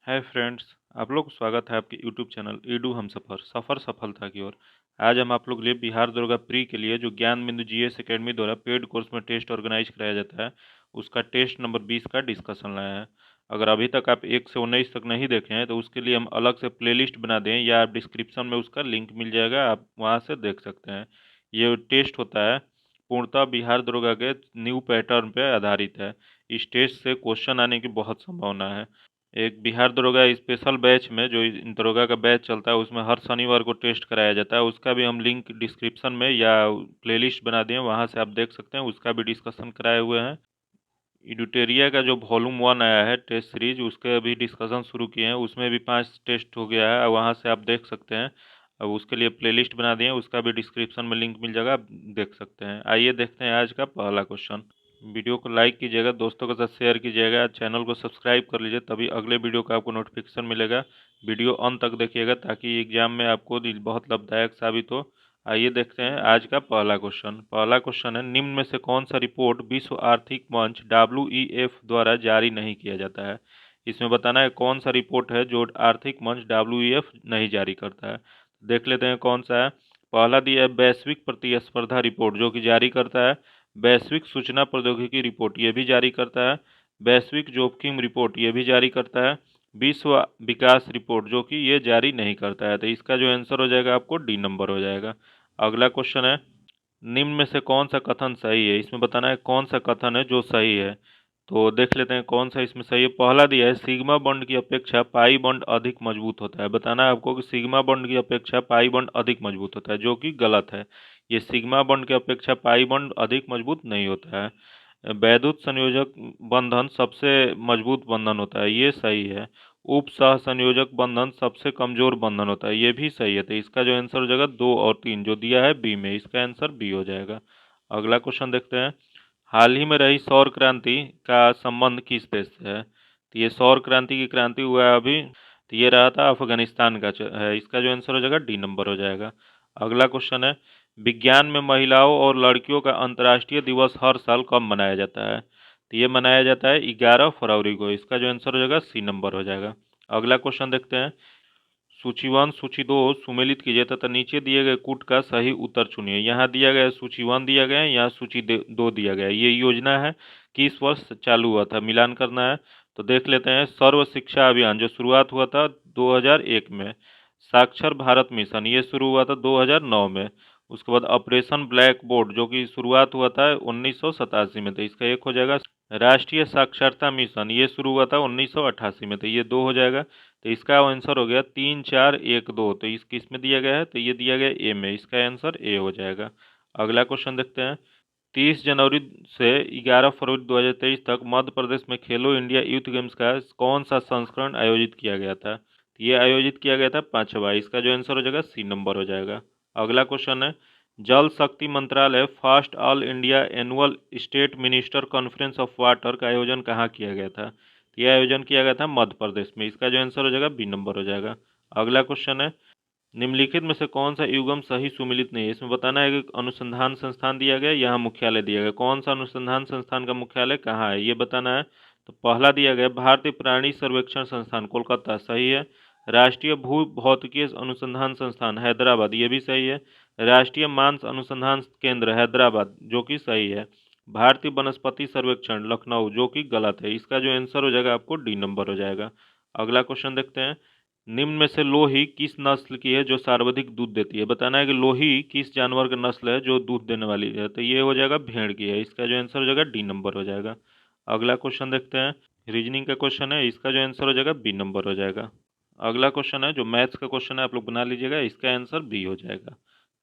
Hi friends, आप लोग को स्वागत है आपके यूट्यूब चैनल ईडू हम सफ़र सफलता की ओर। आज हम आप लोग के लिए बिहार दरोगा प्री के लिए जो ज्ञान बिंदु जीएस एकेडमी द्वारा पेड कोर्स में टेस्ट ऑर्गेनाइज कराया जाता है उसका टेस्ट नंबर 20 का डिस्कशन लाया है। अगर अभी तक आप 1 से 19 तक नहीं देखे हैं तो उसके लिए हम अलग से प्लेलिस्ट बना दें या आप डिस्क्रिप्शन में उसका लिंक मिल जाएगा, आप वहाँ से देख सकते हैं। ये टेस्ट होता है पूर्णतः बिहार दरोगा के न्यू पैटर्न पर आधारित है। इस टेस्ट से क्वेश्चन आने की बहुत संभावना है। एक बिहार दरोगा स्पेशल बैच में जो दरोगा का बैच चलता है उसमें हर शनिवार को टेस्ट कराया जाता है, उसका भी हम लिंक डिस्क्रिप्शन में या प्लेलिस्ट बना दिए, वहाँ से आप देख सकते हैं। उसका भी डिस्कशन कराए हुए हैं। एडुटेरिया का जो वॉल्यूम 1 आया है टेस्ट सीरीज, उसके अभी डिस्कशन शुरू किए हैं, उसमें भी 5 टेस्ट हो गया है, वहाँ से आप देख सकते हैं। अब उसके लिए प्लेलिस्ट बना दिए, उसका भी डिस्क्रिप्शन में लिंक मिल जाएगा, आप देख सकते हैं। आइए देखते हैं आज का पहला क्वेश्चन। वीडियो को लाइक कीजिएगा, दोस्तों के साथ शेयर कीजिएगा, चैनल को सब्सक्राइब कर लीजिए, तभी अगले वीडियो का आपको नोटिफिकेशन मिलेगा। वीडियो अंत तक देखिएगा ताकि एग्जाम में आपको बहुत लाभदायक साबित हो। आइए देखते हैं आज का पहला क्वेश्चन। पहला क्वेश्चन है, निम्न में से कौन सा रिपोर्ट विश्व आर्थिक मंच WEF द्वारा जारी नहीं किया जाता है। इसमें बताना है कौन सा रिपोर्ट है जो आर्थिक मंच WEF नहीं जारी करता है। देख लेते हैं कौन सा है। पहला दिया है वैश्विक प्रतिस्पर्धा रिपोर्ट, जो कि जारी करता है। वैश्विक सूचना प्रौद्योगिकी रिपोर्ट, ये भी जारी करता है। वैश्विक जोखिम रिपोर्ट, ये भी जारी करता है। विश्व विकास रिपोर्ट, जो कि ये जारी नहीं करता है। तो इसका जो आंसर हो जाएगा आपको डी नंबर हो जाएगा। अगला क्वेश्चन है, निम्न में से कौन सा कथन सही है। इसमें बताना है कौन सा कथन है जो सही है। तो देख लेते हैं कौन सा इसमें सही है। पहला दिया है, सिग्मा बॉन्ड की अपेक्षा पाई बॉन्ड अधिक मजबूत होता है। बताना है आपको कि सिग्मा बॉन्ड की अपेक्षा पाई बॉन्ड अधिक मजबूत होता है, जो कि गलत है। ये सिग्मा बॉन्ड की अपेक्षा पाई बॉन्ड अधिक मजबूत नहीं होता है। वैद्युत संयोजक बंधन सबसे मजबूत बंधन होता है, ये सही है। उप सह संयोजक बंधन सबसे कमजोर बंधन होता है, ये भी सही है। तो इसका जो आंसर हो जाएगा 2 और 3 जो दिया है बी में, इसका आंसर बी हो जाएगा। अगला क्वेश्चन देखते हैं, हाल ही में रही सौर क्रांति का संबंध किस देश से है। तो ये सौर क्रांति की क्रांति हुआ है अभी, तो ये रहा था अफगानिस्तान का है। इसका जो आंसर हो जाएगा डी नंबर हो जाएगा। अगला क्वेश्चन है, विज्ञान में महिलाओं और लड़कियों का अंतर्राष्ट्रीय दिवस हर साल कब मनाया जाता है। तो ये मनाया जाता है 11 फरवरी को। इसका जो आंसर हो जाएगा सी नंबर हो जाएगा। अगला क्वेश्चन देखते हैं, सूची 1 सूची 2 सुमेलित कीजिए तथा नीचे दिए गए कूट का सही उत्तर चुनिए। यहाँ दिया गया सूची 1 दिया गया है, यहाँ सूची 2 दिया गया है। ये योजना है किस वर्ष चालू हुआ था, मिलान करना है। तो देख लेते हैं, सर्व शिक्षा अभियान जो शुरुआत हुआ था 2001 में। साक्षर भारत मिशन ये शुरू हुआ था 2009 में। उसके बाद ऑपरेशन ब्लैक बोर्ड जो कि शुरुआत हुआ था 1987 में, तो इसका एक हो जाएगा। राष्ट्रीय साक्षरता मिशन ये शुरू हुआ था 1988 में, तो ये 2 हो जाएगा। तो इसका आंसर हो गया 3 4 1 2। तो इस किस में दिया गया है, तो ये दिया गया ए में, इसका आंसर ए हो जाएगा। अगला क्वेश्चन देखते हैं, 30 जनवरी से 11 फरवरी 2023 तक मध्य प्रदेश में खेलो इंडिया यूथ गेम्स का कौन सा संस्करण आयोजित किया गया था। तो ये आयोजित किया गया था 5वां। इसका जो आंसर हो जाएगा सी नंबर हो जाएगा। अगला क्वेश्चन है, जल शक्ति मंत्रालय first all India annual state minister conference of water का आयोजन कहाँ किया गया था। तो यह आयोजन किया गया था मध्य प्रदेश में। इसका जो आंसर हो जाएगा बी नंबर हो जाएगा। अगला क्वेश्चन है, निम्नलिखित में से कौन सा युग्म सही सुमिलित नहीं है। इसमें बताना है कि अनुसंधान संस्थान दिया गया, यहाँ मुख्यालय दिया गया। कौन सा अनुसंधान संस्थान का मुख्यालय कहाँ है ये बताना है। तो पहला दिया गया भारतीय प्राणी सर्वेक्षण संस्थान कोलकाता, सही है। राष्ट्रीय भू भौतिकीय अनुसंधान संस्थान हैदराबाद, ये भी सही है। राष्ट्रीय मांस अनुसंधान केंद्र हैदराबाद, जो कि सही है। भारतीय वनस्पति सर्वेक्षण लखनऊ, जो कि गलत है। इसका जो आंसर हो जाएगा आपको डी नंबर हो जाएगा। अगला क्वेश्चन देखते हैं, निम्न में से लोही किस नस्ल की है जो सर्वाधिक दूध देती है। बताना है कि लोही किस जानवर का नस्ल है जो दूध देने वाली है। तो ये हो जाएगा भेड़ की है। इसका जो आंसर हो जाएगा डी नंबर हो जाएगा। अगला क्वेश्चन देखते हैं, रीजनिंग का क्वेश्चन है, इसका जो आंसर हो जाएगा बी नंबर हो जाएगा। अगला क्वेश्चन है जो मैथ्स का क्वेश्चन है, आप लोग बना लीजिएगा, इसका आंसर बी हो जाएगा।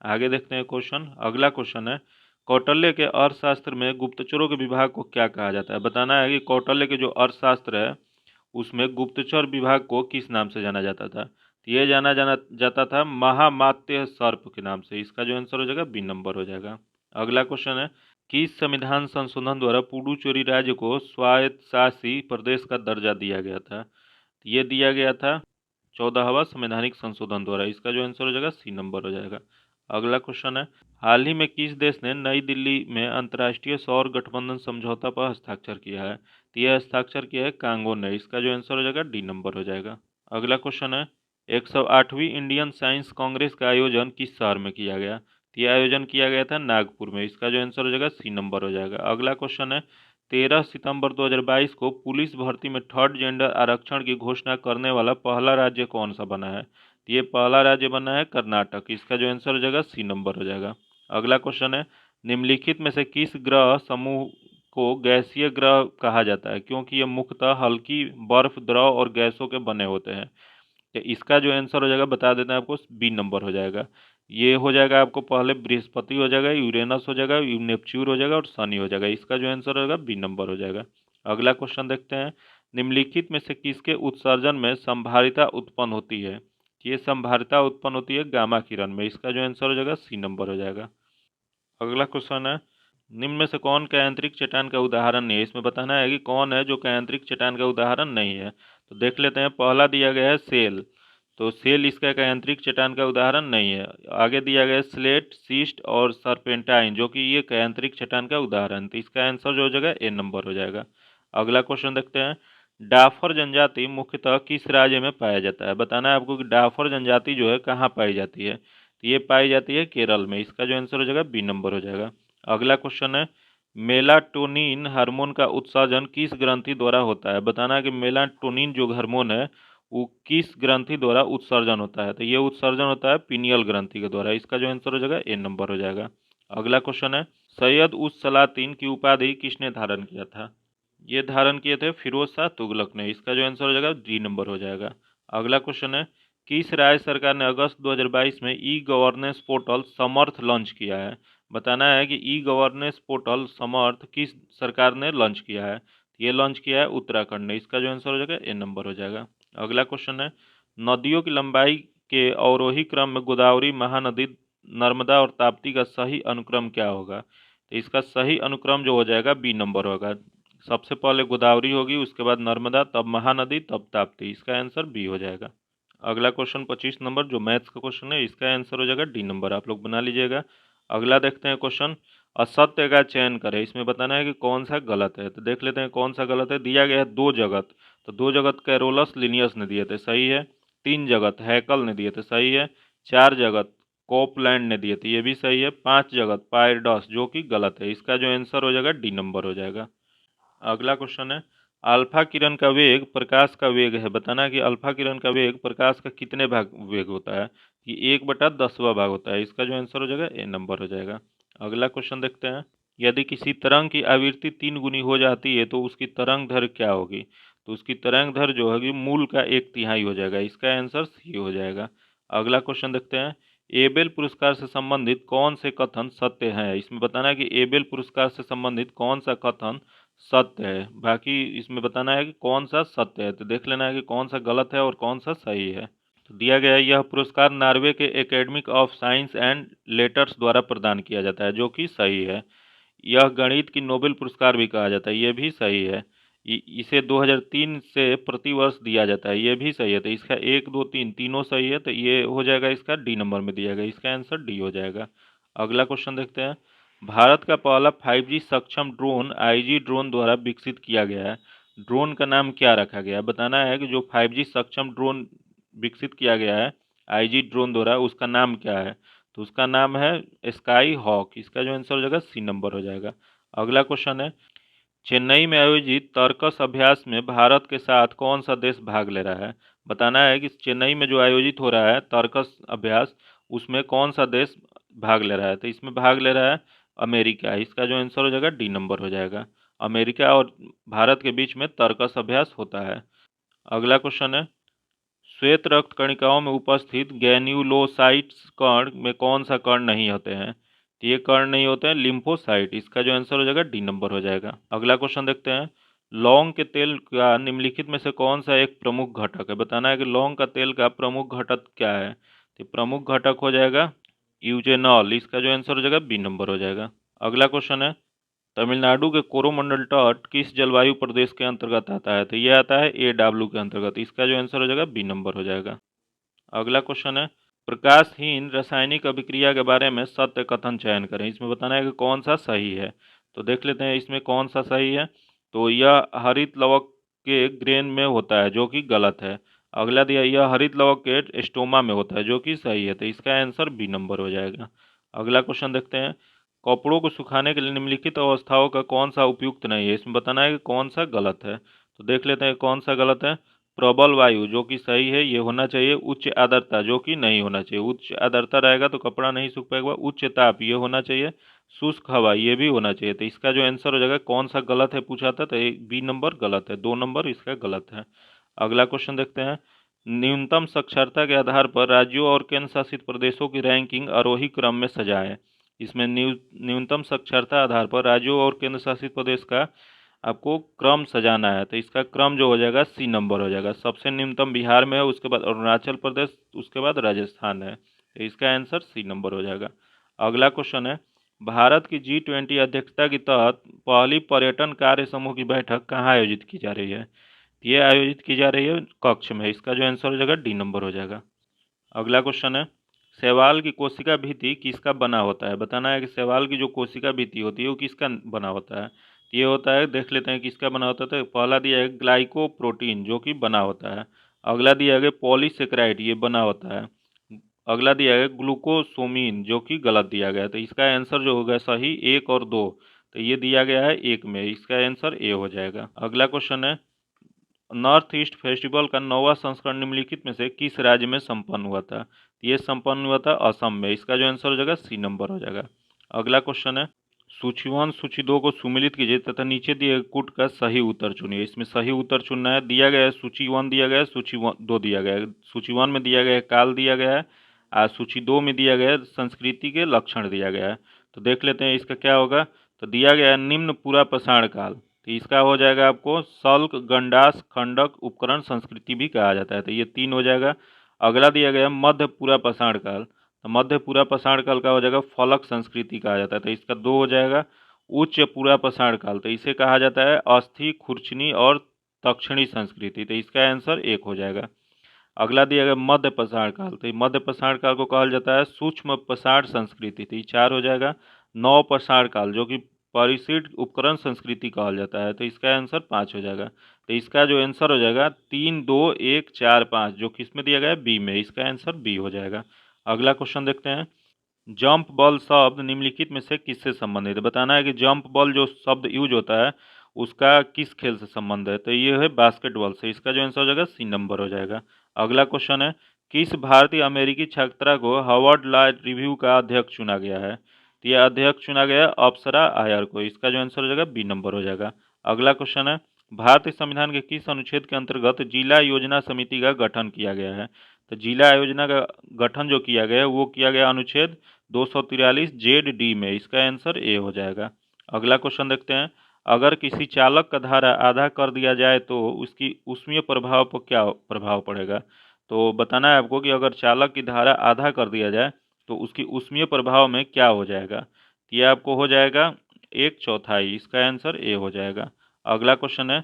आगे देखते हैं क्वेश्चन। अगला क्वेश्चन है, कौटिल्य के अर्थशास्त्र में गुप्तचरों के विभाग को क्या कहा जाता है। बताना है कि कौटिल्य के जो अर्थशास्त्र है उसमें गुप्तचर विभाग को किस नाम से जाना जाता था। तो ये जाना जाना जाता था महामात्य सर्प के नाम से। इसका जो आंसर हो जाएगा बी नंबर हो जाएगा। अगला क्वेश्चन है, किस संविधान संशोधन द्वारा पुडुचेरी राज्य को स्वायत्तशासी प्रदेश का दर्जा दिया गया था। तो ये दिया गया था 14वां संवैधानिक संशोधन द्वारा। इसका जो आंसर हो जाएगा सी नंबर हो जाएगा। अगला क्वेश्चन है, हाल ही में किस देश ने नई दिल्ली में अंतर्राष्ट्रीय सौर गठबंधन समझौता पर हस्ताक्षर किया है? तो यह हस्ताक्षर किया है कांगो ने। इसका जो आंसर हो जाएगा डी नंबर हो जाएगा। अगला क्वेश्चन है, 108वीं इंडियन साइंस कांग्रेस का आयोजन किस शहर में किया गया? तो यह आयोजन किया गया था नागपुर में। इसका जो आंसर हो जाएगा सी नंबर हो जाएगा। अगला क्वेश्चन है, 13 सितंबर 2022 को पुलिस भर्ती में थर्ड जेंडर आरक्षण की घोषणा करने वाला पहला राज्य कौन सा बना है? तो ये पहला राज्य बना है कर्नाटक। इसका जो आंसर हो जाएगा सी नंबर हो जाएगा। अगला क्वेश्चन है, निम्नलिखित में से किस ग्रह समूह को गैसीय ग्रह कहा जाता है, क्योंकि ये मुख्यतः हल्की बर्फ, द्रव और गैसों के बने होते हैं? तो इसका जो आंसर हो जाएगा बता देते हैं आपको, बी नंबर हो जाएगा। ये हो जाएगा आपको, पहले बृहस्पति हो जाएगा, यूरेनस हो जाएगा, नेपच्यून हो जाएगा और शनि हो जाएगा। इसका जो आंसर होगा बी नंबर हो जाएगा। अगला क्वेश्चन देखते हैं, निम्नलिखित में से किसके उत्सर्जन में संभारिता उत्पन्न होती है? ये संभारिता उत्पन्न होती है गामा किरण में। इसका जो आंसर हो जाएगा सी नंबर हो जाएगा। अगला क्वेश्चन है, निम्न में से कौन कायांतरिक चट्टान का उदाहरण नहीं है? इसमें बताना है कि कौन है जो कायांतरिक चट्टान का उदाहरण नहीं है। तो देख लेते हैं, पहला दिया गया है सेल। तो सेल इसका कायांतरिक चट्टान का उदाहरण नहीं है। आगे दिया गया है स्लेट, सीस्ट और सरपेंटाइन, जो कि ये कायांतरिक चट्टान का उदाहरण। तो इसका आंसर जो हो जाएगा ए नंबर हो जाएगा। अगला क्वेश्चन देखते हैं, डाफर जनजाति मुख्यतः किस राज्य में पाया जाता है? बताना है आपको कि डाफर जनजाति जो है कहाँ पाई जाती है। तो ये पाई जाती है केरल में। इसका जो आंसर हो जाएगा बी नंबर हो जाएगा। अगला क्वेश्चन है, मेलाटोनिन हार्मोन का उत्सर्जन किस ग्रंथि द्वारा होता है? बताना है कि मेलाटोनिन जो हार्मोन है वो किस ग्रंथि द्वारा उत्सर्जन होता है? तो ये उत्सर्जन होता है पीनियल ग्रंथि के द्वारा। इसका जो आंसर हो जाएगा ए नंबर हो जाएगा। अगला क्वेश्चन है, सैयद उस सलातीन की उपाधि किसने धारण किया था? ये धारण किए थे फिरोज शाह तुगलक ने। इसका जो आंसर हो जाएगा डी नंबर हो जाएगा। अगला क्वेश्चन है, किस राज्य सरकार ने अगस्त 2022 में ई गवर्नेंस पोर्टल समर्थ लॉन्च किया है? बताना है कि ई गवर्नेंस पोर्टल समर्थ किस सरकार ने लॉन्च किया है? ये लॉन्च किया है उत्तराखंड ने। इसका जो आंसर हो जाएगा ए नंबर हो जाएगा। अगला क्वेश्चन है, नदियों की लंबाई के अवरोही क्रम में गोदावरी, महानदी, नर्मदा और ताप्ती का सही अनुक्रम क्या होगा? तो इसका सही अनुक्रम जो हो जाएगा बी नंबर होगा। सबसे पहले गोदावरी होगी, उसके बाद नर्मदा, तब महानदी, तब ताप्ती। इसका आंसर बी हो जाएगा। अगला क्वेश्चन 25 नंबर जो मैथ्स का क्वेश्चन है, इसका आंसर हो जाएगा डी नंबर। आप लोग बना लीजिएगा। अगला देखते हैं क्वेश्चन, असत्य का चयन करें। इसमें बताना है कि कौन सा गलत है। तो देख लेते हैं कौन सा गलत है। दिया गया है दो जगत, तो दो जगत कैरोलस लिनियस ने दिए थे, सही है। तीन जगत हैकल ने दिए थे, सही है। चार जगत कोपलैंड ने दिए थे, ये भी सही है। पांच जगत पायरडॉस, जो कि गलत है। इसका जो आंसर हो जाएगा डी नंबर हो जाएगा। अगला क्वेश्चन है, अल्फा किरण का वेग प्रकाश का वेग है। बताना कि अल्फा किरण का वेग प्रकाश का कितने भाग वेग होता है? कि 1/10वां भाग होता है। इसका जो आंसर हो जाएगा ए नंबर हो जाएगा। अगला क्वेश्चन देखते हैं, यदि किसी तरंग की आवृत्ति 3 गुनी हो जाती है तो उसकी तरंग दैर्घ्य क्या होगी? तो उसकी तरंग दैर्घ्य जो होगी मूल का 1/3 हो जाएगा। इसका आंसर सी हो जाएगा। अगला क्वेश्चन देखते हैं, एबेल पुरस्कार से संबंधित कौन से कथन सत्य हैं? इसमें बताना है कि एबेल पुरस्कार से संबंधित कौन सा कथन सत्य है। बाकी इसमें बताना है कि कौन सा सत्य है। तो देख लेना है कि कौन सा गलत है और कौन सा सही है। तो दिया गया है, यह पुरस्कार नॉर्वे के academic of science and letters द्वारा प्रदान किया जाता है, जो कि सही है। यह गणित की नोबेल पुरस्कार भी कहा जाता है, ये भी सही है। इसे 2003 से प्रतिवर्ष दिया जाता है, ये भी सही है। तो इसका एक दो तीन तीनों सही है, तो ये हो जाएगा इसका डी नंबर में दिया गया। इसका आंसर डी हो जाएगा। अगला क्वेश्चन देखते हैं, भारत का पहला 5G सक्षम ड्रोन आईजी ड्रोन द्वारा विकसित किया गया है। ड्रोन का नाम क्या रखा गया है? बताना है कि जो 5G सक्षम ड्रोन विकसित किया गया है आईजी ड्रोन द्वारा, उसका नाम क्या है? तो उसका नाम है स्काई हॉक। इसका जो आंसर हो जाएगा सी नंबर हो जाएगा। अगला क्वेश्चन है, चेन्नई में आयोजित तर्कस अभ्यास में भारत के साथ कौन सा देश भाग ले रहा है? बताना है कि चेन्नई में जो आयोजित हो रहा है तर्कस अभ्यास, उसमें कौन सा देश भाग ले रहा है? तो इसमें भाग ले रहा है अमेरिका। इसका जो आंसर हो जाएगा डी नंबर हो जाएगा। अमेरिका और भारत के बीच में तर्कस अभ्यास होता है। अगला क्वेश्चन है, श्वेत रक्त कणिकाओं में उपस्थित ग्रैन्युलोसाइट्स कण में कौन सा कण नहीं होते हैं? तो ये कण नहीं होते हैं लिम्फोसाइट। इसका जो आंसर हो जाएगा डी नंबर हो जाएगा। अगला क्वेश्चन देखते हैं, लौंग के तेल का निम्नलिखित में से कौन सा एक प्रमुख घटक है? बताना है कि लौंग का तेल का प्रमुख घटक क्या है? तो प्रमुख घटक हो जाएगा यूजेनॉल। इसका जो आंसर हो जाएगा बी नंबर हो जाएगा। अगला क्वेश्चन है, तमिलनाडु के कोरोमंडल तट किस जलवायु प्रदेश के अंतर्गत आता है? तो यह आता है AW के अंतर्गत। इसका जो आंसर हो जाएगा बी नंबर हो जाएगा। अगला क्वेश्चन है, प्रकाशहीन रासायनिक अभिक्रिया के बारे में सत्य कथन चयन करें। इसमें बताना है कि कौन सा सही है। तो देख लेते हैं इसमें कौन सा सही है। तो यह हरित लवक के ग्रेन में होता है, जो कि गलत है। अगला दिया, यह हरित लवक के स्टोमा में होता है, जो कि सही है। तो इसका आंसर बी नंबर हो जाएगा। अगला क्वेश्चन देखते हैं, कपड़ों को सुखाने के लिए निम्नलिखित अवस्थाओं का कौन सा उपयुक्त नहीं है। इसमें बताना है कि कौन सा गलत है। तो देख लेते हैं कौन सा गलत है। प्रबल वायु, जो कि सही है, ये होना चाहिए। उच्च आर्द्रता, जो कि नहीं होना चाहिए। उच्च आर्द्रता रहेगा तो कपड़ा नहीं सूख पाएगा। उच्च ताप, ये होना चाहिए। शुष्क हवा, ये भी होना चाहिए। तो इसका जो आंसर हो जाएगा, कौन सा गलत है पूछा था, तो बी नंबर गलत है। 2 नंबर इसका गलत है। अगला क्वेश्चन देखते हैं, न्यूनतम साक्षरता के आधार पर राज्यों और केंद्र शासित प्रदेशों की रैंकिंग आरोही क्रम में सजाएं। इसमें न्यूनतम साक्षरता आधार पर राज्यों और केंद्र शासित प्रदेश का आपको क्रम सजाना है। तो इसका क्रम जो हो जाएगा, सी नंबर हो जाएगा। सबसे न्यूनतम बिहार में है, उसके बाद अरुणाचल प्रदेश, उसके बाद राजस्थान है। तो इसका आंसर सी नंबर हो जाएगा। अगला क्वेश्चन है, भारत की G20 अध्यक्षता के तहत पहली पर्यटन कार्य समूह की बैठक कहाँ आयोजित की जा रही है। ये आयोजित की जा रही है कक्ष में। इसका जो आंसर हो जाएगा, डी नंबर हो जाएगा। अगला क्वेश्चन है, शैवाल की कोशिका भित्ति किसका बना होता है। बताना है कि शैवाल की जो कोशिका भित्ति होती है वो किसका बना होता है। ये होता है, देख लेते हैं किसका बना होता है। तो पहला दिया है ग्लाइकोप्रोटीन, जो कि बना होता है। अगला दिया है पॉलीसेकेराइड, ये बना होता है। अगला दिया है ग्लूकोसोमीन, जो कि गलत दिया गया है। तो इसका आंसर जो होगा सही 1 और 2। तो ये दिया गया है 1 में। इसका आंसर ए हो जाएगा। अगला क्वेश्चन है, नॉर्थ ईस्ट फेस्टिवल का 9वां संस्करण निम्नलिखित में से किस राज्य में संपन्न हुआ था। ये संपन्न हुआ था असम में। इसका जो आंसर हो जाएगा, सी नंबर हो जाएगा। अगला क्वेश्चन है, सूची 1 सूची 2 को सुमिलित कीजिए तथा नीचे दिए कूट का सही उत्तर चुनिए। इसमें सही उत्तर चुनना है। दिया गया है सूची 1 दिया गया है, सूची 2 दिया गया है। सूची 1 में दिया गया है काल दिया गया है, और सूची 2 में दिया गया है संस्कृति के लक्षण दिया गया है। तो देख लेते हैं इसका क्या होगा। तो दिया गया है निम्न पूरा पाषाण काल। तो इसका हो जाएगा आपको शल्क, गंडास, खंडक, उपकरण, संस्कृति भी कहा जाता है। तो ये 3 हो जाएगा। अगला दिया गया मध्य पूरा पाषाण काल। तो मध्य पूरा पाषाण काल का हो जाएगा फलक संस्कृति कहा जाता है। तो इसका 2 हो जाएगा। उच्च पूरा पाषाण काल, तो इसे कहा जाता है अस्थि, खुरचनी और दक्षिणी संस्कृति। तो इसका आंसर 1 हो जाएगा। अगला दिया गया मध्य पाषाण काल। तो मध्य पाषाण काल को कहा जाता है सूक्ष्म पाषाण संस्कृति। तो ये 4 हो जाएगा। नव पाषाण काल, जो कि परिशिष्ट उपकरण संस्कृति कहा जाता है। तो इसका आंसर 5 हो जाएगा। तो इसका जो आंसर हो जाएगा 3, 2, 1, 4, 5, जो किसमें दिया गया है, बी में। इसका आंसर बी हो जाएगा। अगला क्वेश्चन देखते हैं, जंप बॉल शब्द निम्नलिखित में से किससे संबंधित है। बताना है कि जंप बॉल जो शब्द यूज होता है उसका किस खेल से संबंध है। तो ये है बास्केटबॉल से। इसका जो आंसर हो जाएगा, सी नंबर हो जाएगा। अगला क्वेश्चन है, किस भारतीय अमेरिकी छात्रा को हार्वर्ड लॉ रिव्यू का अध्यक्ष चुना गया है। तो यह अध्यक्ष चुना गया है अप्सरा आयर को। इसका जो आंसर हो जाएगा, बी नंबर हो जाएगा। अगला क्वेश्चन है, भारतीय संविधान के किस अनुच्छेद के अंतर्गत जिला योजना समिति का गठन किया गया है। तो जिला योजना का गठन जो किया गया है वो किया गया अनुच्छेद 243 जेड डी में। इसका आंसर ए हो जाएगा। अगला क्वेश्चन देखते हैं, अगर किसी चालक का धारा आधा कर दिया जाए तो उसकी ऊष्मीय प्रभाव पर क्या प्रभाव पड़ेगा। तो बताना है आपको कि अगर चालक की धारा आधा कर दिया जाए तो उसकी ऊष्मीय प्रभाव में क्या हो जाएगा। तो ये आपको हो जाएगा 1/4। इसका आंसर ए हो जाएगा। अगला क्वेश्चन है,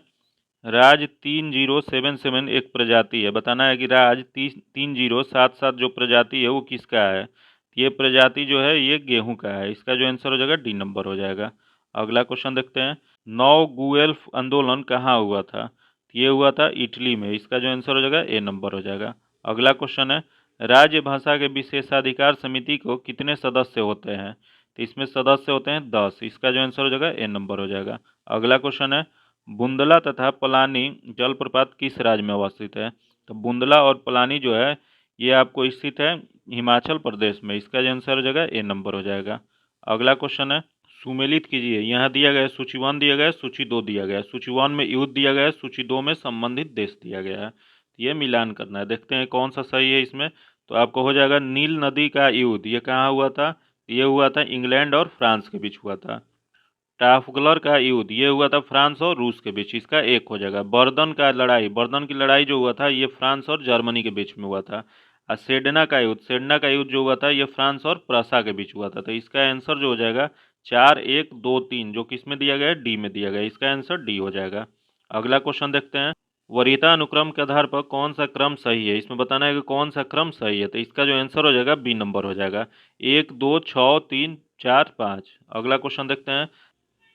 राज 3077 एक प्रजाति है। बताना है कि राज 3077 जो प्रजाति है वो किसका है। ये प्रजाति जो है ये गेहूं का है। इसका जो आंसर हो जाएगा, डी नंबर हो जाएगा। अगला क्वेश्चन देखते हैं, नौ गुएल्फ आंदोलन कहाँ हुआ था। ये हुआ था इटली में। इसका जो आंसर हो जाएगा, ए नंबर हो जाएगा। अगला क्वेश्चन है, राज्य भाषा के विशेषाधिकार समिति को कितने सदस्य होते हैं। तो इसमें सदस्य होते हैं 10। इसका जो आंसर हो जाएगा, ए नंबर हो जाएगा। अगला क्वेश्चन है, बुंदला तथा पलानी जलप्रपात किस राज्य में अवस्थित है। तो बुंदला और पलानी जो है ये आपको स्थित है हिमाचल प्रदेश में। इसका जो आंसर हो जाएगा, ए नंबर हो जाएगा। अगला क्वेश्चन है, सुमेलित कीजिए। यहाँ दिया गया है सूची 1 दिया गया है, सूची 2 दिया गया है। सूची 1 में युद्ध दिया गया है, सूची 2 में संबंधित देश दिया गया है। ये मिलान करना है। देखते हैं कौन सा सही है इसमें। तो आपको हो जाएगा नील नदी का युद्ध, ये कहाँ हुआ था। ये हुआ था इंग्लैंड और फ्रांस के बीच हुआ था। ट्राफलगर का युद्ध ये हुआ था फ्रांस और रूस के बीच। इसका 1 हो जाएगा। बर्दन का लड़ाई, बर्दन की लड़ाई जो हुआ था ये फ्रांस और जर्मनी के बीच में हुआ था। और सेडना का युद्ध, सेडना का युद्ध जो हुआ था ये फ्रांस और प्रसा के बीच हुआ था। तो इसका आंसर जो हो जाएगा 4, 1, 2, 3, जो किस में दिया गया है, डी में दिया गया है। इसका आंसर डी हो जाएगा। अगला क्वेश्चन देखते हैं, वरीयता अनुक्रम के आधार पर कौन सा क्रम सही है, इसमें बताना है कि कौन सा क्रम सही है। तो इसका जो आंसर हो जाएगा बी नंबर हो जाएगा, 1 2 6 3 4 5। अगला क्वेश्चन देखते हैं।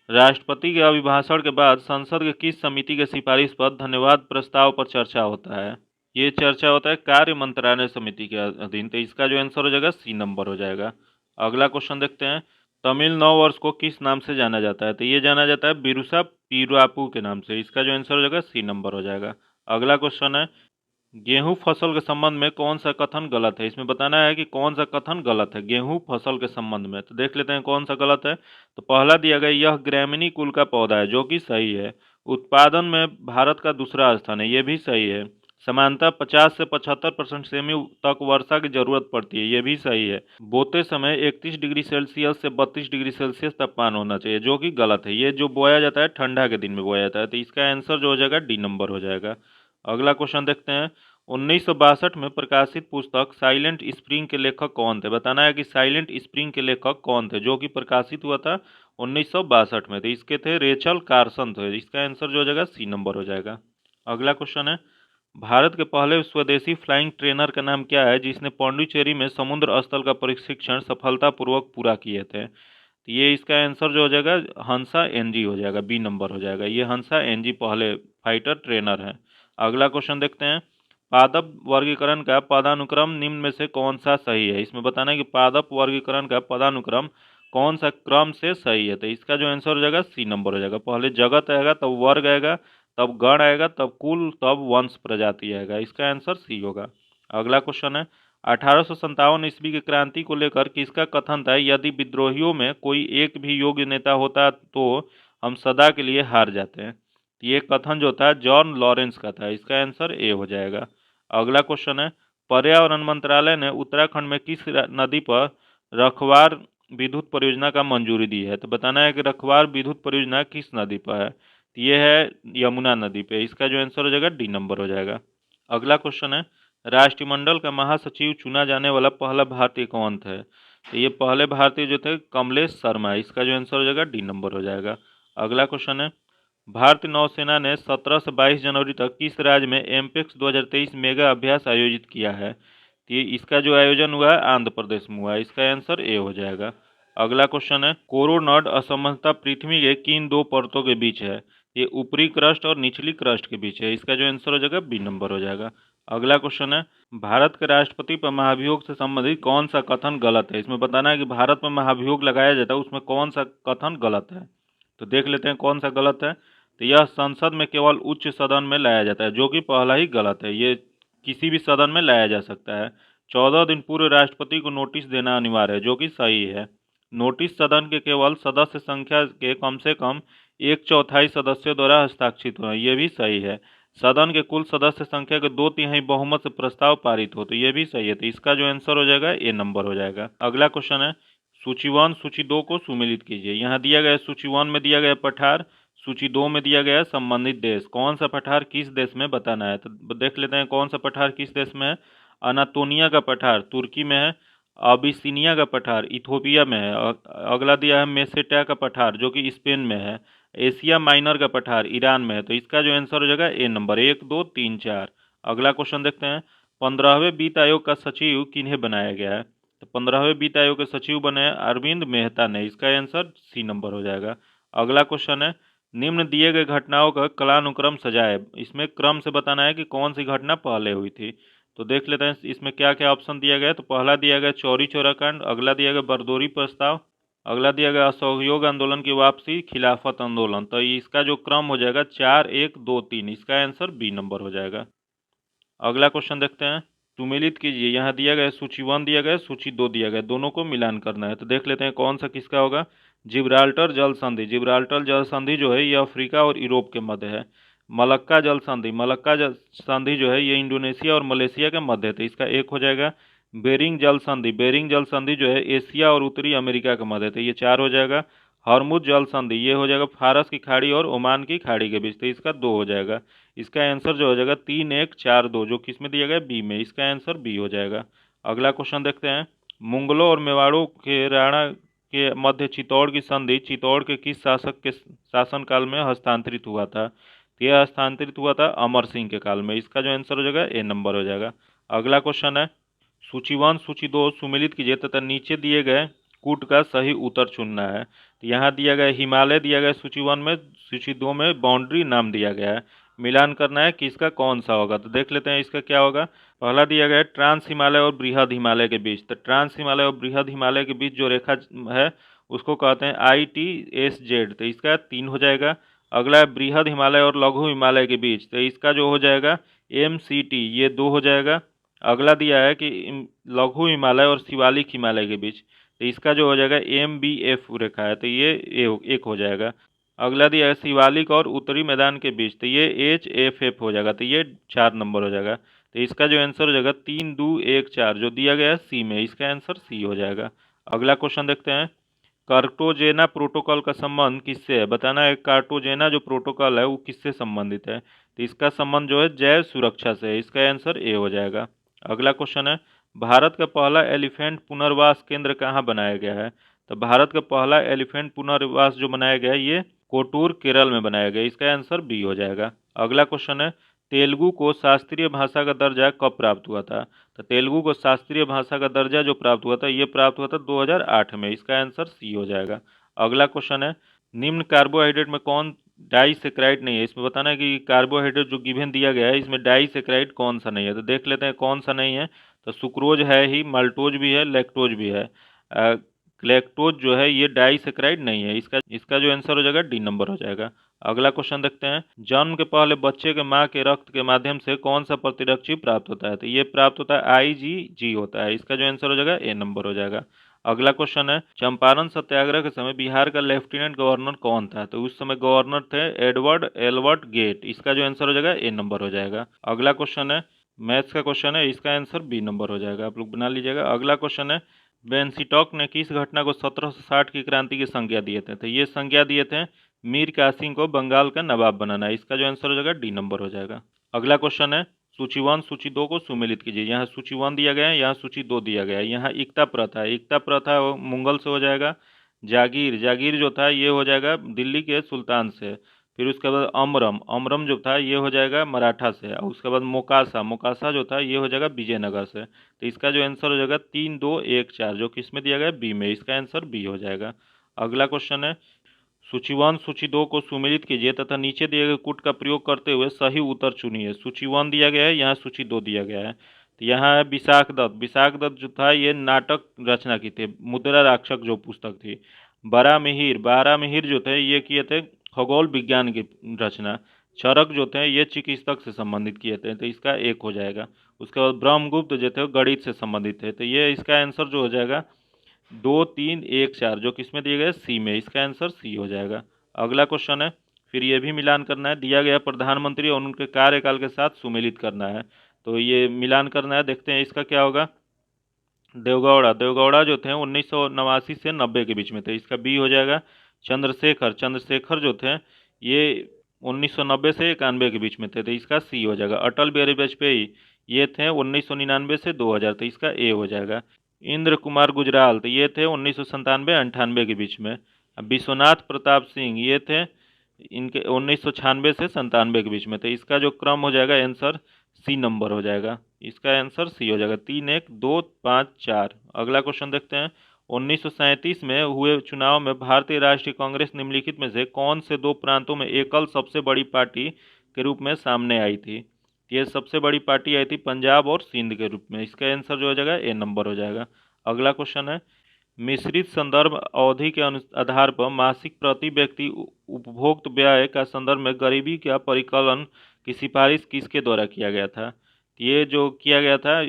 राष्ट्रपति के अभिभाषण के बाद संसद के किस समिति के सिफारिश पर धन्यवाद प्रस्ताव पर चर्चा होता है? ये चर्चा होता है कार्य मंत्रालय समिति के अधीन। तो इसका जो आंसर हो जाएगा सी नंबर हो जाएगा। अगला क्वेश्चन देखते हैं। तमिल नव वर्ष को किस नाम से जाना जाता है? तो ये जाना जाता है बिरुसा पीरापू के नाम से। इसका जो आंसर हो जाएगा सी नंबर हो जाएगा। अगला क्वेश्चन है, गेहूं फसल के संबंध में कौन सा कथन गलत है? इसमें बताना है कि कौन सा कथन गलत है गेहूं फसल के संबंध में। तो देख लेते हैं कौन सा गलत है। तो पहला दिया गया, यह ग्रैमीनी कुल का पौधा है, जो कि सही है। उत्पादन में भारत का दूसरा स्थान है, ये भी सही है। समानता 50 से 75% सेमी तक वर्षा की जरूरत पड़ती है, ये भी सही है। बोते समय 31 डिग्री सेल्सियस से 32 डिग्री सेल्सियस तापमान होना चाहिए, जो कि गलत है। ये जो बोया जाता है ठंडा के दिन में बोया जाता है। तो इसका आंसर जो हो जाएगा डी नंबर हो जाएगा। अगला क्वेश्चन देखते हैं। 1962 में प्रकाशित पुस्तक साइलेंट स्प्रिंग के लेखक कौन थे? बताना है कि साइलेंट स्प्रिंग के लेखक कौन थे, जो कि प्रकाशित हुआ था 1962 में। तो इसके थे रेचल कार्सन थे। इसका आंसर जो हो जाएगा सी नंबर हो जाएगा। अगला क्वेश्चन है, भारत के पहले स्वदेशी फ्लाइंग ट्रेनर का नाम क्या है, जिसने पौंडीचेरी में समुद्र स्थल का प्रशिक्षण सफलतापूर्वक पूरा किए थे? तो ये इसका आंसर जो हो जाएगा हंसा एनजी हो जाएगा, बी नंबर हो जाएगा। ये हंसा एनजी पहले फाइटर ट्रेनर है। अगला क्वेश्चन देखते हैं। पादप वर्गीकरण का पदानुक्रम निम्न में से कौन सा सही है? इसमें बताना है कि पादप वर्गीकरण का पदानुक्रम कौन सा क्रम से सही है। तो इसका जो आंसर हो जाएगा सी नंबर हो जाएगा। पहले जगत आएगा, तब वर्ग आएगा, तब गण आएगा, तब कुल, तब वंश प्रजाति आएगा। इसका आंसर सी होगा। अगला क्वेश्चन है, 1857 ईस्वी की क्रांति को लेकर किसका कथन था, यदि विद्रोहियों में कोई एक भी योग्य नेता होता तो हम सदा के लिए हार जाते हैं? ये कथन जो था जॉन लॉरेंस का था। इसका आंसर ए हो जाएगा। अगला क्वेश्चन है, पर्यावरण मंत्रालय ने उत्तराखंड में किस नदी पर रखवार विद्युत परियोजना का मंजूरी दी है? तो बताना है कि रखवार विद्युत परियोजना किस नदी पर है। तो ये है यमुना नदी पे। इसका जो आंसर हो जाएगा डी नंबर हो जाएगा। अगला क्वेश्चन है, राष्ट्रमंडल का महासचिव चुना जाने वाला पहला भारतीय कौन थे? तो ये पहले भारतीय जो थे कमलेश शर्मा। इसका जो आंसर हो जाएगा डी नंबर हो जाएगा। अगला क्वेश्चन है, भारतीय नौसेना ने 17 से 22 जनवरी तक किस राज्य में एमपेक्स 2023 मेगा अभ्यास आयोजित किया है? तो इसका जो आयोजन हुआ है आंध्र प्रदेश में हुआ है। इसका आंसर ए हो जाएगा। अगला क्वेश्चन है, कोरोनड असमंजसता पृथ्वी के किन दो परतों के बीच है? ये ऊपरी क्रस्ट और निचली क्रस्ट के बीच है। इसका जो आंसर हो जाएगा बी नंबर हो जाएगा। अगला क्वेश्चन है, भारत के राष्ट्रपति पर महाभियोग से संबंधित कौन सा कथन गलत है? इसमें बताना है कि भारत में महाभियोग लगाया जाता है, उसमें कौन सा कथन गलत है। तो देख लेते हैं कौन सा गलत है। तो यह संसद में केवल उच्च सदन में लाया जाता है, जो कि पहला ही गलत है। ये किसी भी सदन में लाया जा सकता है। 14 दिन पूर्व राष्ट्रपति को नोटिस देना अनिवार्य है, जो कि सही है। नोटिस सदन के केवल सदस्य संख्या के कम से कम एक चौथाई सदस्यों द्वारा हस्ताक्षरित होना, ये भी सही है। सदन के कुल सदस्य संख्या के 2/3 बहुमत से प्रस्ताव पारित हो, तो ये भी सही है। तो इसका जो आंसर हो जाएगा ए नंबर हो जाएगा। अगला क्वेश्चन है, सूची 1 सूची 2 को सुमेलित कीजिए। यहाँ दिया गया सूची 1 में दिया गया पठार, सूची 2 में दिया गया संबंधित देश। कौन सा पठार किस देश में बताना है। तो देख लेते हैं कौन सा पठार किस देश में है। अनातोनिया का पठार तुर्की में है। अबिसिनिया का पठार इथोपिया में है। अगला दिया है मेसेटा का पठार, जो कि स्पेन में है। एशिया माइनर का पठार ईरान में है। तो इसका जो आंसर हो जाएगा ए नंबर, 1 2 3 4। अगला क्वेश्चन देखते हैं, 15वें वित्त आयोग का सचिव किन्हें बनाया गया है? तो 15वें वित्त आयोग के सचिव बने अरविंद मेहता ने। इसका आंसर सी नंबर हो जाएगा। अगला क्वेश्चन है, निम्न दिए गए घटनाओं का कालानुक्रम सजाए। इसमें क्रम से बताना है कि कौन सी घटना पहले हुई थी। तो देख लेते हैं इसमें क्या क्या ऑप्शन दिया गया है। तो पहला दिया गया चौरी चौरा कांड, अगला दिया गया बरदोरी प्रस्ताव, अगला दिया गया असहयोग आंदोलन की वापसी, खिलाफत आंदोलन। तो इसका जो क्रम हो जाएगा 4 1 2 3। इसका आंसर बी नंबर हो जाएगा। अगला क्वेश्चन देखते हैं, सुमेलित कीजिए। यहाँ दिया गया सूची 1 दिया गया, सूची 2 दिया गया, दोनों को मिलान करना है। तो देख लेते हैं कौन सा किसका होगा। जिब्राल्टर जल संधि, जिब्राल्टर जल संधि जो है ये अफ्रीका और यूरोप के मध्य है। मलक्का जल संधि, मलक्का जल संधि जो है ये इंडोनेशिया और मलेशिया के मध्य है। तो इसका एक हो जाएगा। बेरिंग जल संधि, बेरिंग जल संधि जो है एशिया और उत्तरी अमेरिका के मध्य है। तो ये 4 हो जाएगा। हरमुज जल संधि ये हो जाएगा फारस की खाड़ी और ओमान की खाड़ी के बीच। तो इसका 2 हो जाएगा। इसका आंसर जो हो जाएगा 3 1 4 2, जो किस में दिया गया बी में। इसका आंसर बी हो जाएगा। अगला क्वेश्चन देखते हैं, मुगलों और मेवाड़ों के राणा के मध्य चित्तौड़ की संधि चित्तौड़ के किस शासक के शासनकाल में हस्तांतरित हुआ था? तो यह स्थानांतरित हुआ था अमर सिंह के काल में। इसका जो आंसर हो जाएगा ए नंबर हो जाएगा। अगला क्वेश्चन है, सूची 1 सूची 2 सुमेलित कीजिए तथा नीचे दिए गए कूट का सही उत्तर चुनना है। तो यहाँ दिया गया हिमालय दिया गया सूची 1 में, सूची 2 में बाउंड्री नाम दिया गया है। मिलान करना है कि इसका कौन सा होगा। तो देख लेते हैं इसका क्या होगा। पहला दिया गया है ट्रांस हिमालय और बृहद हिमालय के बीच। तो ट्रांस हिमालय और बृहद हिमालय के बीच जो रेखा है उसको कहते हैं ITSZ। तो इसका 3 हो जाएगा। अगला है बृहद हिमालय और लघु हिमालय के बीच। तो इसका जो हो जाएगा MCT, ये 2 हो जाएगा। अगला दिया है कि लघु हिमालय और शिवालिक हिमालय के बीच। तो इसका जो हो जाएगा MBF रेखा है, तो ये एक हो जाएगा। अगला दिया है शिवालिक और उत्तरी मैदान के बीच। तो ये HFF हो जाएगा, तो ये 4 नंबर हो जाएगा। तो इसका जो आंसर हो जाएगा 3 2 1 4 जो दिया गया है सी में, इसका आंसर सी हो जाएगा। अगला क्वेश्चन देखते हैं, कार्टोजेना प्रोटोकॉल का संबंध किससे है। बताना है कार्टोजेना जो प्रोटोकॉल है वो किससे संबंधित है। तो इसका संबंध जो है जैव सुरक्षा से है। इसका आंसर ए हो जाएगा। अगला क्वेश्चन है, भारत का पहला एलिफेंट पुनर्वास केंद्र कहाँ बनाया गया है। तो भारत का पहला एलिफेंट पुनर्वास जो बनाया गया है ये कोटूर केरल में बनाया गया। इसका आंसर बी हो जाएगा। अगला क्वेश्चन है, तेलुगु को शास्त्रीय भाषा का दर्जा कब प्राप्त हुआ था। तो तेलुगु को शास्त्रीय भाषा का दर्जा जो प्राप्त हुआ था ये प्राप्त हुआ था 2008 में। इसका आंसर सी हो जाएगा। अगला क्वेश्चन है, निम्न कार्बोहाइड्रेट में कौन डाइसेक्राइड नहीं है। इसमें बताना है कि कार्बोहाइड्रेट जो गिवन दिया गया है इसमें डाइसेक्राइड कौन सा नहीं है। तो देख लेते हैं कौन सा नहीं है। तो सुक्रोज है ही, माल्टोज भी है, लैक्टोज भी है। लैक्टोज जो है ये डाइसेक्राइड नहीं है। इसका जो आंसर हो जाएगा डी नंबर हो जाएगा। अगला क्वेश्चन देखते हैं, जन्म के पहले बच्चे के माँ के रक्त के माध्यम से कौन सा प्रतिरक्षी प्राप्त होता है। तो ये प्राप्त होता है IgG होता है। इसका जो आंसर हो जाएगा ए नंबर हो जाएगा। अगला क्वेश्चन है, चंपारण सत्याग्रह के समय बिहार का लेफ्टिनेंट गवर्नर कौन था। तो उस समय गवर्नर थे एडवर्ड एल्बर्ट गेट। इसका जो आंसर हो जाएगा ए नंबर हो जाएगा। अगला क्वेश्चन है, मैथ्स का क्वेश्चन है, इसका आंसर बी नंबर हो जाएगा। आप लोग बना लीजिएगा। अगला क्वेश्चन है, बेंसीटॉक ने किस घटना को 1760 की क्रांति की संज्ञा दिए थे। तो ये संज्ञा दिए थे मीर कासिम को बंगाल का नवाब बनाना। इसका जो आंसर हो जाएगा डी नंबर हो जाएगा। अगला क्वेश्चन है, सूची 1 सूची 2 को सुमेलित कीजिए। यहाँ सूची 1 दिया गया है, यहाँ सूची 2 दिया गया है। यहाँ एकता प्रथा है, एकता प्रथा वो मुगल से हो जाएगा। जागीर, जागीर जो था ये हो जाएगा दिल्ली के सुल्तान से। फिर उसके बाद अमरम, अमरम जो था ये हो जाएगा मराठा से। और उसके बाद मोकासा, मोकासा जो था ये हो जाएगा विजयनगर से। तो इसका जो आंसर हो जाएगा 3 2 1 4 जो किस में दिया गया है बी में। इसका आंसर बी हो जाएगा। अगला क्वेश्चन है, सूची 1 सूची 2 को सुमेलित कीजिए तथा नीचे दिए गए कूट का प्रयोग करते हुए सही उत्तर चुनिए। सूची 1 दिया गया है, यहाँ सूची 2 दिया गया है। तो यहाँ है विशाख दत्त। विशाख दत्त जो था ये नाटक रचना की थी, मुद्रा राक्षक जो पुस्तक थी। बारहमिहिर, बारहमिहिर जो थे ये किए थे खगोल विज्ञान की रचना। चरक जो थे ये चिकित्सक से संबंधित किए थे। तो इसका एक हो जाएगा। उसके बाद ब्रह्मगुप्त जो थे गणित से संबंधित थे। तो ये इसका आंसर जो हो जाएगा 2 3 1 4 जो किसमें दिए गए सी में। इसका आंसर सी हो जाएगा। अगला क्वेश्चन है, फिर ये भी मिलान करना है। दिया गया प्रधानमंत्री और उनके कार्यकाल के साथ सुमेलित करना है। तो ये मिलान करना है। देखते हैं इसका क्या होगा। देवगौड़ा, देवगौड़ा जो थे 1989 से 90 के बीच में थे। इसका बी हो जाएगा। चंद्रशेखर, चंद्रशेखर जो थे ये 1990 से 91 के बीच में थे। तो इसका सी हो जाएगा। अटल बिहारी वाजपेयी ये थे 1999 से 2000। तो इसका ए हो जाएगा। इंद्र कुमार गुजराल तो ये थे 1997-98 के बीच में। अब विश्वनाथ प्रताप सिंह ये थे इनके 1996 से 97 के बीच में। तो इसका जो क्रम हो जाएगा आंसर सी नंबर हो जाएगा। इसका आंसर सी हो जाएगा। 3 1 2 5 4। अगला क्वेश्चन देखते हैं, 1937 में हुए चुनाव में भारतीय राष्ट्रीय कांग्रेस निम्नलिखित में से कौन से दो प्रांतों में एकल सबसे बड़ी पार्टी के रूप में सामने आई थी। ये सबसे बड़ी पार्टी आई थी पंजाब और सिंध के रूप में। इसका आंसर जो हो जाएगा ए नंबर हो जाएगा। अगला क्वेश्चन है, मिश्रित संदर्भ अवधि के आधार पर मासिक प्रति व्यक्ति उपभोक्त व्यय का संदर्भ में गरीबी का परिकलन की सिफारिश किसके द्वारा किया गया था। ये जो किया गया था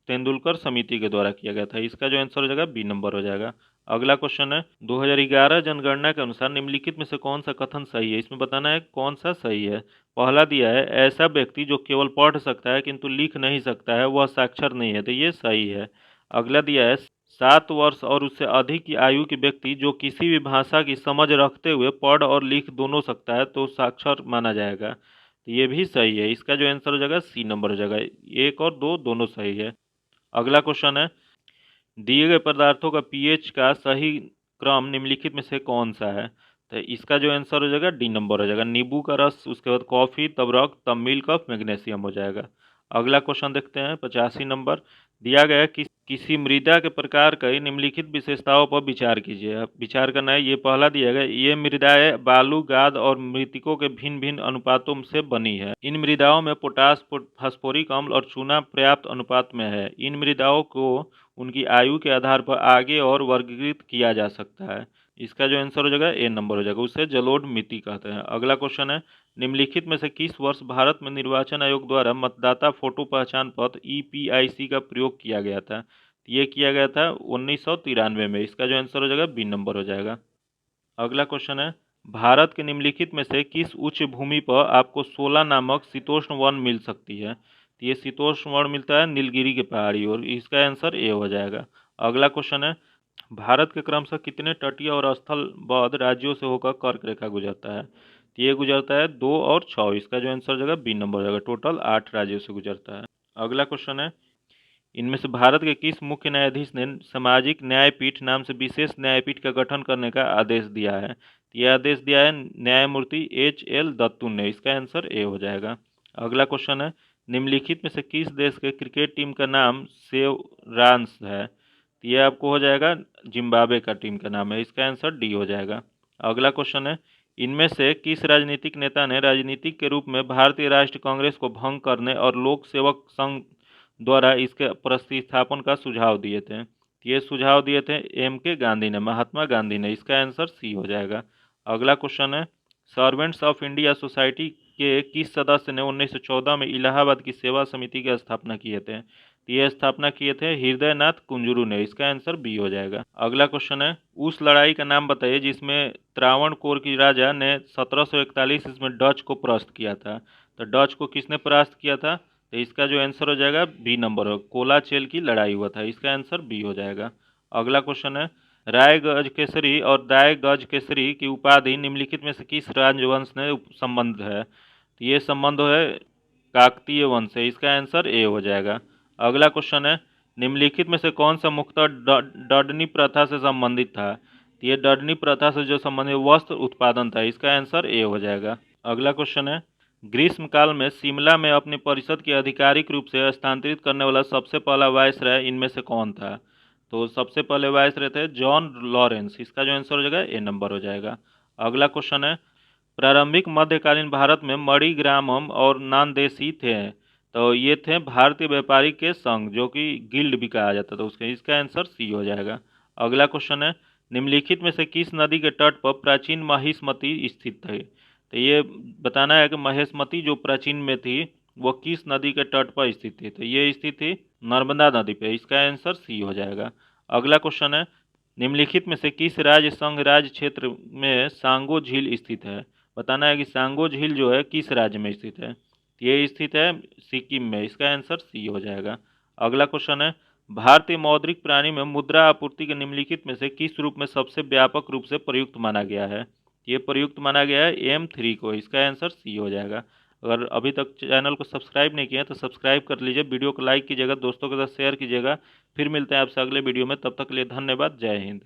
तेंदुलकर समिति के द्वारा किया गया था। इसका जो आंसर हो जाएगा बी नंबर हो जाएगा। अगला क्वेश्चन है, 2011 जनगणना के अनुसार निम्नलिखित में से कौन सा कथन सही है। इसमें बताना है कौन सा सही है। पहला दिया है, ऐसा व्यक्ति जो केवल पढ़ सकता है किंतु लिख नहीं सकता है वह साक्षर नहीं है। तो ये सही है। अगला दिया है, 7 वर्ष और उससे अधिक की आयु के व्यक्ति जो किसी भी भाषा की समझ रखते हुए पढ़ और लिख दोनों सकता है तो साक्षर माना जाएगा। तो ये भी सही है। इसका जो आंसर हो जाएगा सी नंबर हो जाएगा। 1 और 2 दोनों सही है। अगला क्वेश्चन है, दिए गए पदार्थों का पीएच का सही क्रम निम्नलिखित में से कौन सा है। तो इसका जो आंसर हो जाएगा डी नंबर हो जाएगा, नींबू का रस, उसके बाद कॉफ़ी, तब रक्त, तब मिल्क ऑफ मैग्नीशियम हो जाएगा। अगला क्वेश्चन देखते हैं 85 नंबर। दिया गया है कि किसी मृदा के प्रकार की निम्नलिखित विशेषताओं पर विचार कीजिए। अब विचार करना है। ये पहला दिया गया, ये मृदाएं बालू, गाद और मृतिकों के भिन्न भिन्न अनुपातों से बनी है। इन मृदाओं में पोटास, फास्फोरिक अम्ल और चूना पर्याप्त अनुपात में है। इन मृदाओं को उनकी आयु के आधार पर आगे और वर्गीकृत किया जा सकता है। इसका जो आंसर हो जाएगा ए नंबर हो जाएगा, उसे जलोढ़ मिट्टी कहते हैं। अगला क्वेश्चन है, निम्नलिखित में से किस वर्ष भारत में निर्वाचन आयोग द्वारा मतदाता फोटो पहचान पत्र ईपीआईसी का प्रयोग किया गया था? ये किया गया था 1993 में। इसका जो आंसर हो जाएगा बी नंबर हो जाएगा। अगला क्वेश्चन है, भारत के निम्नलिखित में से किस उच्च भूमि पर आपको 16 नामक शीतोष्ण वन मिल सकती है? तो ये शीतोष्ण वन मिलता है नीलगिरी के पहाड़ी, और इसका आंसर ए हो जाएगा। अगला क्वेश्चन है, भारत के क्रमशः कितने तटीय और स्थलबद्ध राज्यों से होकर कर्क रेखा गुजरता है? तो ये गुजरता है 2 और 6। इसका जो आंसर हो जाएगा बी नंबर हो जाएगा, टोटल 8 राज्यों से गुजरता है। अगला क्वेश्चन है, इनमें से भारत के किस मुख्य न्यायाधीश ने सामाजिक न्यायपीठ नाम से विशेष न्यायपीठ का गठन करने का आदेश दिया है? तो यह आदेश दिया है न्यायमूर्ति एच.एल. दत्तू ने। इसका आंसर ए हो जाएगा। अगला क्वेश्चन है, निम्नलिखित में से किस देश के क्रिकेट टीम का नाम सेवरांस है? तो ये आपको हो जाएगा जिम्बाब्वे का टीम का नाम है। इसका आंसर डी हो जाएगा। अगला क्वेश्चन है, इनमें से किस राजनीतिक नेता ने राजनीतिक के रूप में भारतीय राष्ट्रीय कांग्रेस को भंग करने और लोक सेवक संघ द्वारा इसके प्रतिस्थापन का सुझाव दिए थे? ये सुझाव दिए थे एम.के. गांधी ने, महात्मा गांधी ने। इसका आंसर सी हो जाएगा। अगला क्वेश्चन है, सर्वेंट्स ऑफ इंडिया सोसाइटी के किस सदस्य ने 1914 में इलाहाबाद की सेवा समिति की स्थापना किए थे? ये स्थापना किए थे हृदयनाथ कुंजरू ने। इसका आंसर बी हो जाएगा। अगला क्वेश्चन है, उस लड़ाई का नाम बताइए जिसमें त्रावणकोर की राजा ने 1741 ईस्वी में डच को परास्त किया था। तो डच को किसने परास्त किया था? तो इसका जो आंसर हो जाएगा बी नंबर हो, कोलाचेल की लड़ाई हुआ था। इसका आंसर बी हो जाएगा। अगला क्वेश्चन है, राय गज केसरी और दाय गज केसरी की उपाधि निम्नलिखित में से किस राजवंश ने संबंध है? तो ये संबंध है काकतीय वंश से। इसका आंसर ए हो जाएगा। अगला क्वेश्चन है, निम्नलिखित में से कौन सा मुख्यतः डडनी प्रथा से संबंधित था? तो ये डडनी प्रथा से जो संबंधित वस्त्र उत्पादन था। इसका आंसर ए हो जाएगा। अगला क्वेश्चन है, ग्रीष्मकाल में शिमला में अपने परिषद की आधिकारिक रूप से स्थानांतरित करने वाला सबसे पहला वायसराय इनमें से कौन था? तो सबसे पहले वायसराय थे जॉन लॉरेंस। इसका जो आंसर हो जाएगा ए नंबर हो जाएगा। अगला क्वेश्चन है, प्रारंभिक मध्यकालीन भारत में मणिग्रामम और नानदेशी थे। तो ये थे भारतीय व्यापारी के संघ, जो कि गिल्ड भी कहा जाता था उसके। इसका आंसर सी हो जाएगा। अगला क्वेश्चन है, निम्नलिखित में से किस नदी के तट पर प्राचीन महिष्मती स्थित थी? तो ये बताना है कि महिष्मती जो प्राचीन में थी वो किस नदी के तट पर स्थित थी? तो ये स्थित थी नर्मदा नदी पे। इसका आंसर सी हो जाएगा। अगला क्वेश्चन है, निम्नलिखित में से किस राज्य संघ राज्य क्षेत्र में सांगो झील स्थित है? बताना है कि सांगो झील जो है किस राज्य में स्थित है। ये स्थित है सिक्किम में। इसका आंसर सी हो जाएगा। अगला क्वेश्चन है, भारतीय मौद्रिक प्रणाली में मुद्रा आपूर्ति के निम्नलिखित में से किस रूप में सबसे व्यापक रूप से प्रयुक्त माना गया है? ये प्रयुक्त माना गया है M3 को। इसका आंसर सी हो जाएगा। अगर अभी तक चैनल को सब्सक्राइब नहीं किया तो सब्सक्राइब कर लीजिए, वीडियो को लाइक कीजिएगा, दोस्तों के साथ शेयर कीजिएगा। फिर मिलते हैं आपसे अगले वीडियो में, तब तक के लिए धन्यवाद। जय हिंद।